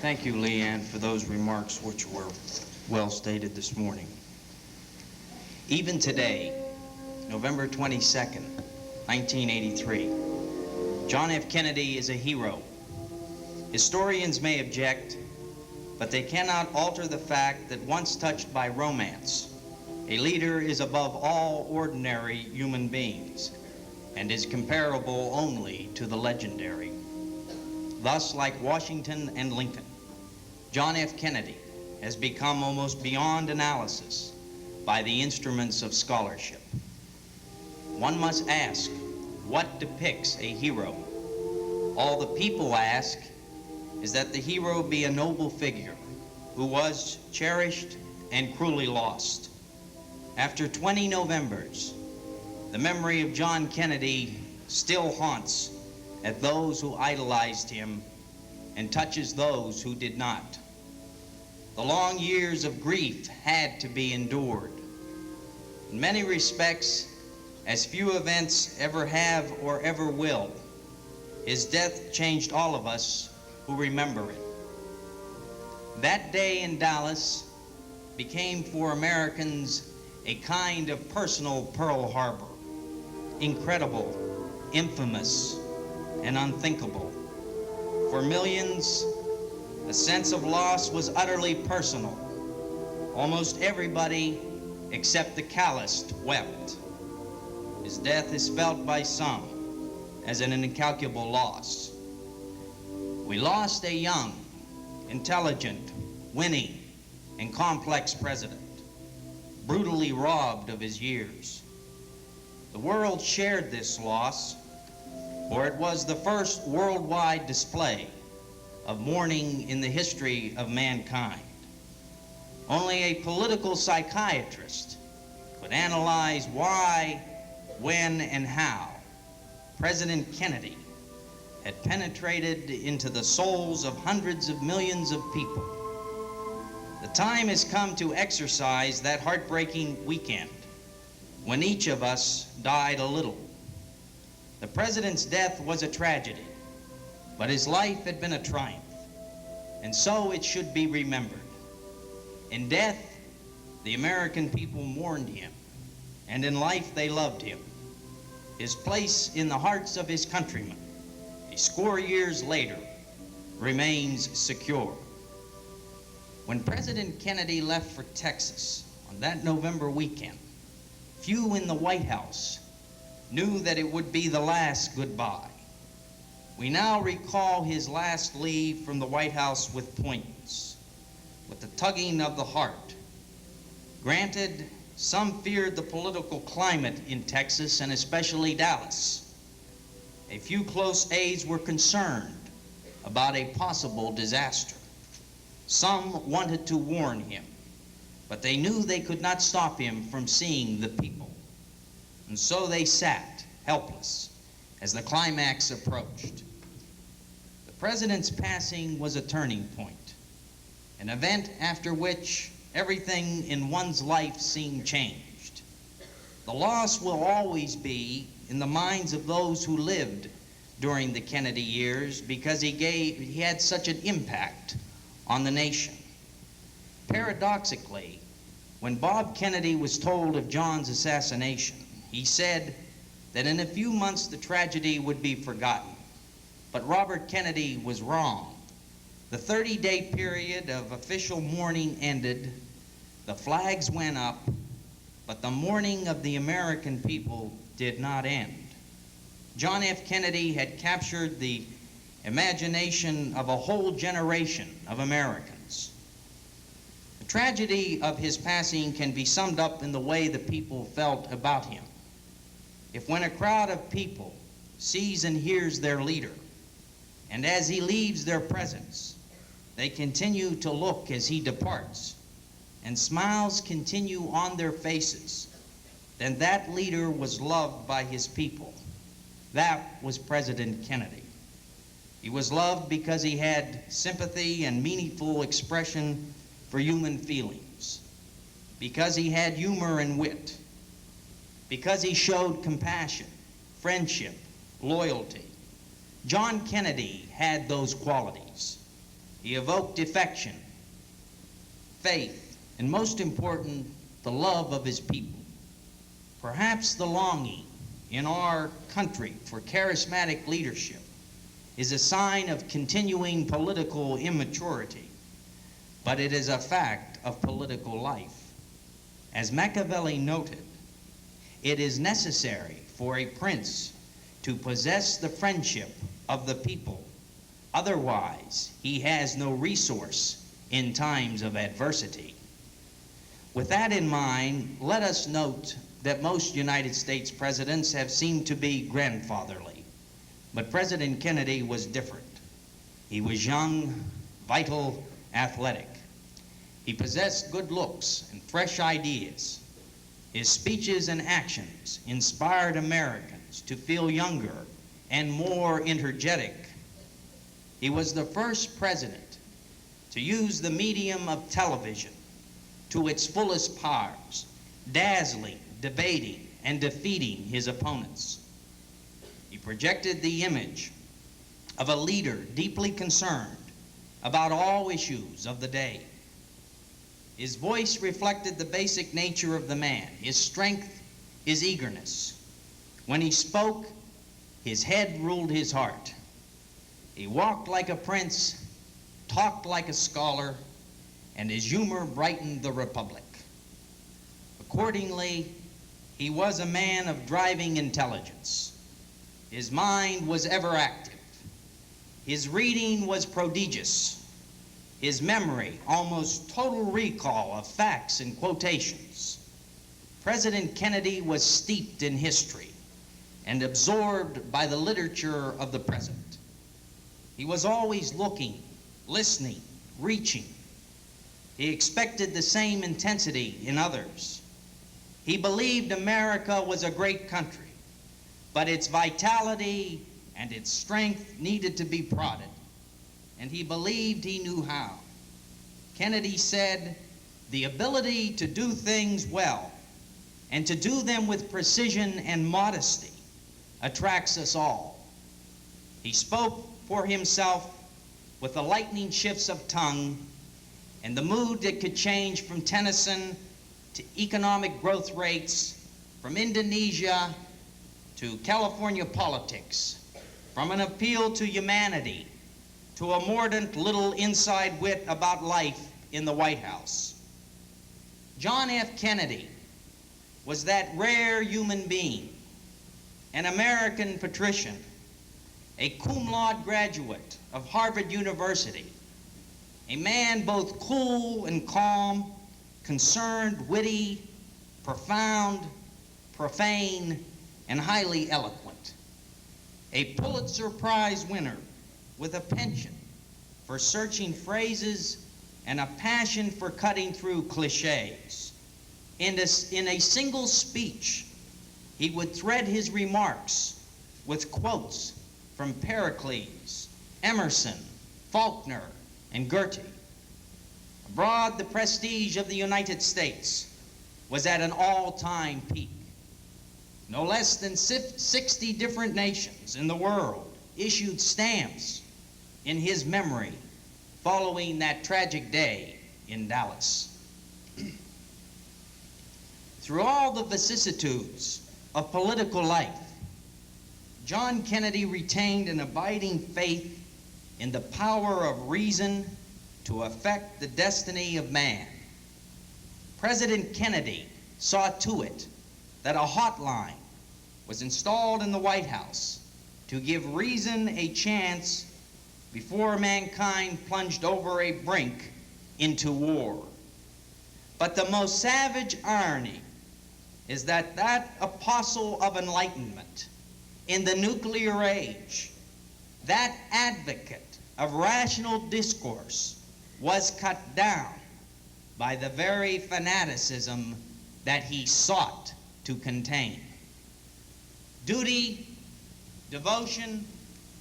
Thank you, Leanne, for those remarks which were well stated this morning. Even today, November 22nd, 1983, John F. Kennedy is a hero. Historians may object, but they cannot alter the fact that once touched by romance, a leader is above all ordinary human beings and is comparable only to the legendary. Thus, like Washington and Lincoln, John F. Kennedy has become almost beyond analysis by the instruments of scholarship. One must ask, what depicts a hero? All the people ask is that the hero be a noble figure who was cherished and cruelly lost. After 20 Novembers, the memory of John Kennedy still haunts at those who idolized him and touches those who did not. The long years of grief had to be endured. In many respects, as few events ever have or ever will, his death changed all of us who remember it. That day in Dallas became for Americans a kind of personal Pearl Harbor, incredible, infamous, and unthinkable. For millions, the sense of loss was utterly personal. Almost everybody, except the calloused, wept. His death is felt by some as an incalculable loss. We lost a young, intelligent, winning, and complex president, brutally robbed of his years. The world shared this loss, for it was the first worldwide display of mourning in the history of mankind. Only a political psychiatrist could analyze why, when, and how President Kennedy had penetrated into the souls of hundreds of millions of people. The time has come to exercise that heartbreaking weekend when each of us died a little. The president's death was a tragedy, but his life had been a triumph, and so it should be remembered. In death, the American people mourned him, and in life they loved him. His place in the hearts of his countrymen, a score years later, remains secure. When President Kennedy left for Texas on that November weekend, few in the White House knew that it would be the last goodbye. We now recall his last leave from the White House with poignance, with the tugging of the heart. Granted, some feared the political climate in Texas and especially Dallas. A few close aides were concerned about a possible disaster. Some wanted to warn him, but they knew they could not stop him from seeing the people. And so they sat, helpless, as the climax approached. The president's passing was a turning point, an event after which everything in one's life seemed changed. The loss will always be in the minds of those who lived during the Kennedy years because he had such an impact on the nation. Paradoxically, when Bob Kennedy was told of John's assassination, he said that in a few months the tragedy would be forgotten. But Robert Kennedy was wrong. The 30-day period of official mourning ended, the flags went up, but the mourning of the American people did not end. John F. Kennedy had captured the imagination of a whole generation of Americans. The tragedy of his passing can be summed up in the way the people felt about him. If when a crowd of people sees and hears their leader, and as he leaves their presence, they continue to look as he departs, and smiles continue on their faces, then that leader was loved by his people. That was President Kennedy. He was loved because he had sympathy and meaningful expression for human feelings, because he had humor and wit, because he showed compassion, friendship, loyalty. John Kennedy had those qualities. He evoked affection, faith, and most important, the love of his people. Perhaps the longing in our country for charismatic leadership is a sign of continuing political immaturity, but it is a fact of political life. As Machiavelli noted, it is necessary for a prince to possess the friendship of the people. Otherwise, he has no resource in times of adversity. With that in mind, let us note that most United States presidents have seemed to be grandfatherly, but President Kennedy was different. He was young, vital, athletic. He possessed good looks and fresh ideas. His speeches and actions inspired Americans to feel younger and more energetic. He was the first president to use the medium of television to its fullest powers, dazzling, debating, and defeating his opponents. He projected the image of a leader deeply concerned about all issues of the day. His voice reflected the basic nature of the man, his strength, his eagerness. When he spoke, his head ruled his heart. He walked like a prince, talked like a scholar, and his humor brightened the republic. Accordingly, he was a man of driving intelligence. His mind was ever active. His reading was prodigious. His memory, almost total recall of facts and quotations. President Kennedy was steeped in history and absorbed by the literature of the present. He was always looking, listening, reaching. He expected the same intensity in others. He believed America was a great country, but its vitality and its strength needed to be prodded, and he believed he knew how. Kennedy said, "The ability to do things well and to do them with precision and modesty attracts us all." He spoke for himself with the lightning shifts of tongue and the mood that could change from Tennyson to economic growth rates, from Indonesia to California politics, from an appeal to humanity to a mordant little inside wit about life in the White House. John F. Kennedy was that rare human being, an American patrician, a cum laude graduate of Harvard University, a man both cool and calm, concerned, witty, profound, profane, and highly eloquent. A Pulitzer Prize winner with a penchant for searching phrases and a passion for cutting through cliches. In a single speech, he would thread his remarks with quotes from Pericles, Emerson, Faulkner, and Goethe. Abroad, the prestige of the United States was at an all-time peak. No less than 60 different nations in the world issued stamps in his memory following that tragic day in Dallas. Through all the vicissitudes of political life, John Kennedy retained an abiding faith in the power of reason to affect the destiny of man. President Kennedy saw to it that a hotline was installed in the White House to give reason a chance before mankind plunged over a brink into war. But the most savage irony is that that apostle of enlightenment in the nuclear age, that advocate of rational discourse, was cut down by the very fanaticism that he sought to contain. Duty, devotion,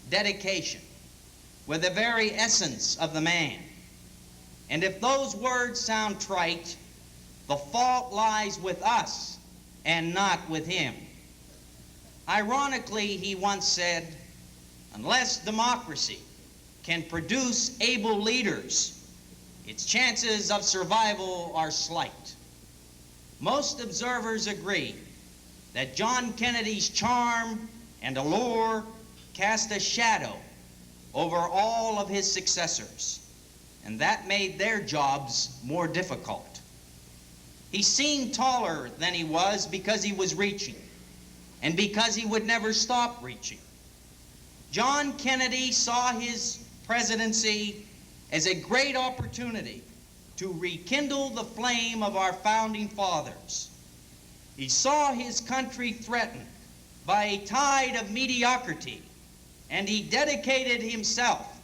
dedication were the very essence of the man. And if those words sound trite, the fault lies with us and not with him. Ironically, he once said, "Unless democracy can produce able leaders, its chances of survival are slight. Most observers agree that John Kennedy's charm and allure cast a shadow over all of his successors, and that made their jobs more difficult. He seemed taller than he was because he was reaching, and because he would never stop reaching. John Kennedy saw his presidency as a great opportunity to rekindle the flame of our founding fathers. He saw his country threatened by a tide of mediocrity, and he dedicated himself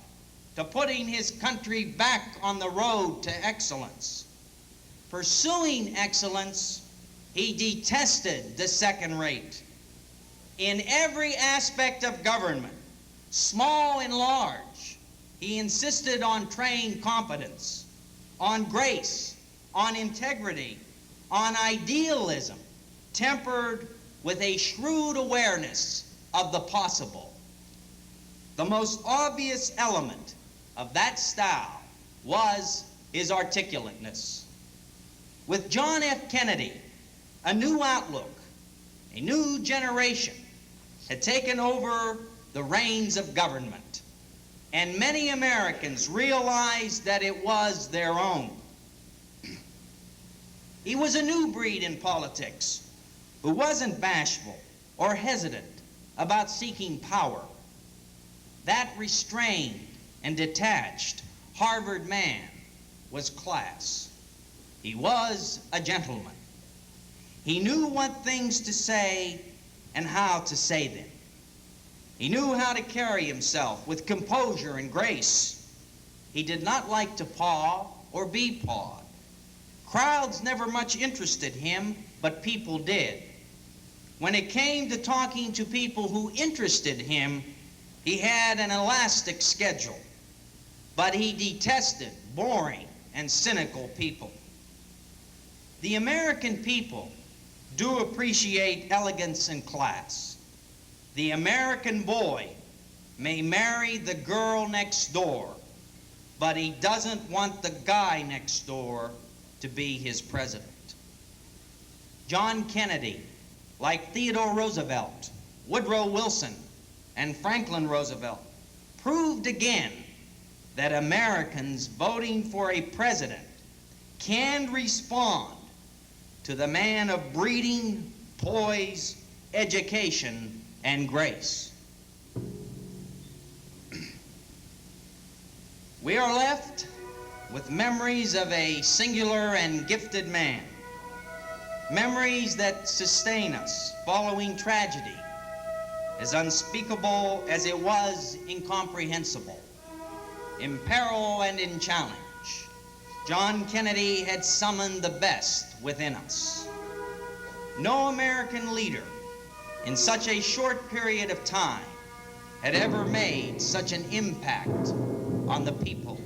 to putting his country back on the road to excellence. Pursuing excellence, he detested the second rate. In every aspect of government, small and large, he insisted on trained competence, on grace, on integrity, on idealism, tempered with a shrewd awareness of the possible. The most obvious element of that style was his articulateness. With John F. Kennedy, a new outlook, a new generation had taken over the reins of government, and many Americans realized that it was their own. He was a new breed in politics who wasn't bashful or hesitant about seeking power. That restrained and detached Harvard man was class. He was a gentleman. He knew what things to say and how to say them. He knew how to carry himself with composure and grace. He did not like to paw or be pawed. Crowds never much interested him, but people did. When it came to talking to people who interested him, he had an elastic schedule, but he detested boring and cynical people. The American people do appreciate elegance and class. The American boy may marry the girl next door, but he doesn't want the guy next door to be his president. John Kennedy, like Theodore Roosevelt, Woodrow Wilson, and Franklin Roosevelt, proved again that Americans voting for a president can respond to the man of breeding, poise, education, and grace. We are left with memories of a singular and gifted man, memories that sustain us following tragedy, as unspeakable as it was incomprehensible. In peril and in challenge, John Kennedy had summoned the best within us. No American leader in such a short period of time had ever made such an impact on the people.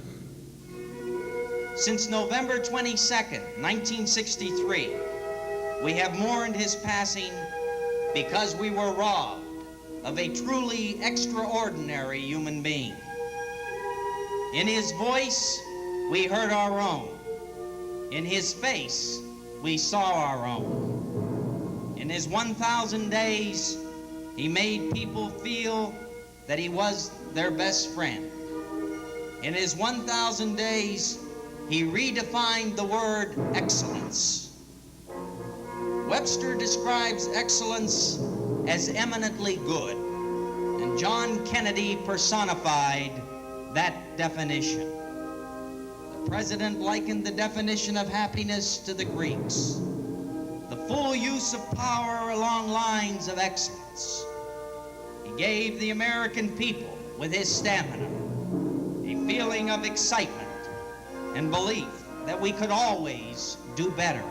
Since November 22nd, 1963, we have mourned his passing because we were robbed of a truly extraordinary human being. In his voice, we heard our own. In his face, we saw our own. In his 1,000 days, he made people feel that he was their best friend. In his 1,000 days, he redefined the word excellence. Webster describes excellence as eminently good, and John Kennedy personified that definition. The president likened the definition of happiness to the Greeks, the full use of power along lines of excellence. He gave the American people, with his stamina, a feeling of excitement and belief that we could always do better.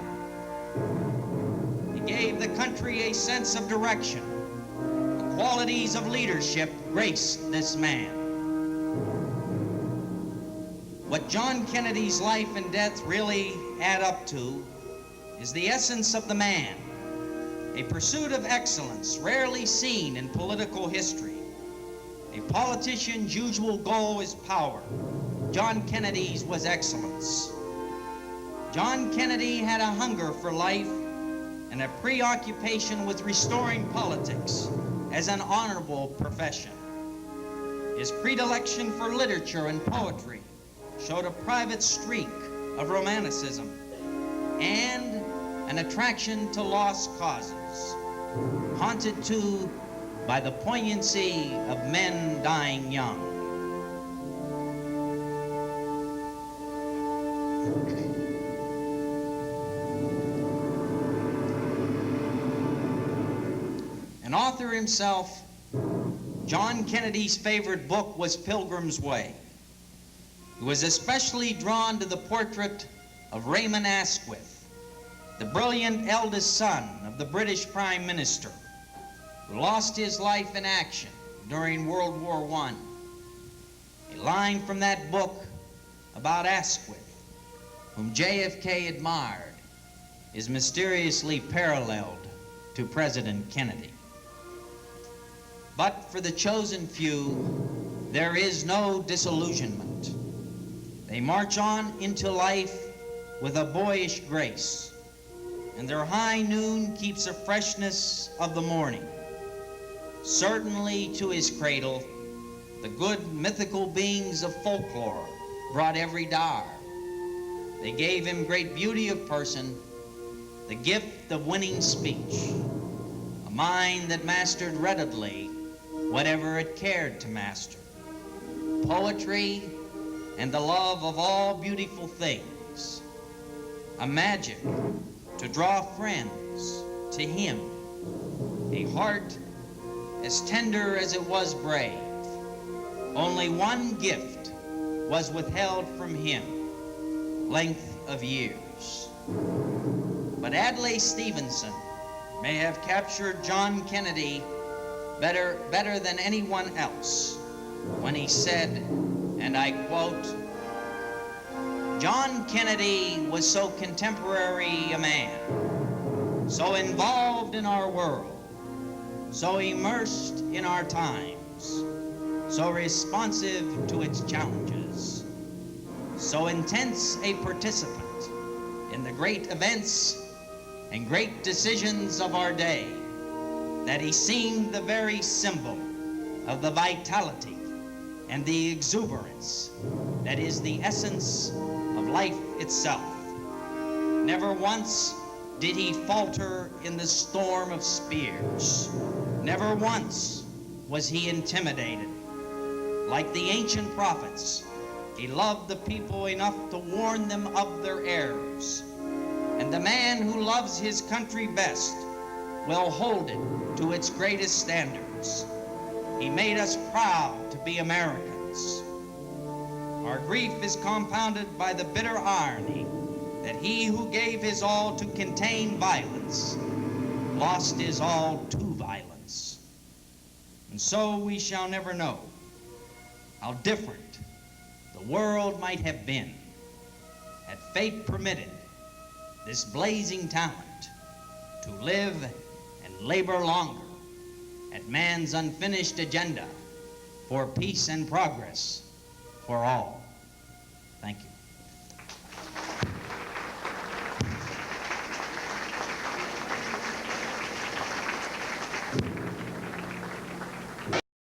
He gave the country a sense of direction. The qualities of leadership graced this man. What John Kennedy's life and death really add up to is the essence of the man, a pursuit of excellence rarely seen in political history, A politician's usual goal is power. John Kennedy's was excellence. John Kennedy had a hunger for life and a preoccupation with restoring politics as an honorable profession. His predilection for literature and poetry showed a private streak of romanticism and an attraction to lost causes, haunted too by the poignancy of men dying young. An author himself, John Kennedy's favorite book was Pilgrim's Way. He was especially drawn to the portrait of Raymond Asquith, the brilliant eldest son of the British Prime Minister, who lost his life in action during World War I. A line from that book about Asquith, whom JFK admired, is mysteriously paralleled to President Kennedy. But for the chosen few, there is no disillusionment. They march on into life with a boyish grace, and their high noon keeps a freshness of the morning. Certainly to his cradle, the good mythical beings of folklore brought every dower. They gave him great beauty of person, the gift of winning speech, a mind that mastered readily whatever it cared to master, poetry and the love of all beautiful things, a magic to draw friends to him, a heart as tender as it was brave. Only one gift was withheld from him, length of years. But Adlai Stevenson may have captured John Kennedy better than anyone else when he said, and I quote, "John Kennedy was so contemporary a man, so involved in our world, so immersed in our times, so responsive to its challenges, so intense a participant in the great events and great decisions of our day, that he seemed the very symbol of the vitality and the exuberance that is the essence of life itself. Never once did he falter in the storm of spears. Never once was he intimidated. Like the ancient prophets, he loved the people enough to warn them of their errors. And the man who loves his country best will hold it to its greatest standards. He made us proud to be Americans. Our grief is compounded by the bitter irony that he who gave his all to contain violence lost his all to violence. And so we shall never know how different the world might have been had fate permitted this blazing talent to live and labor longer at man's unfinished agenda for peace and progress for all. Thank you.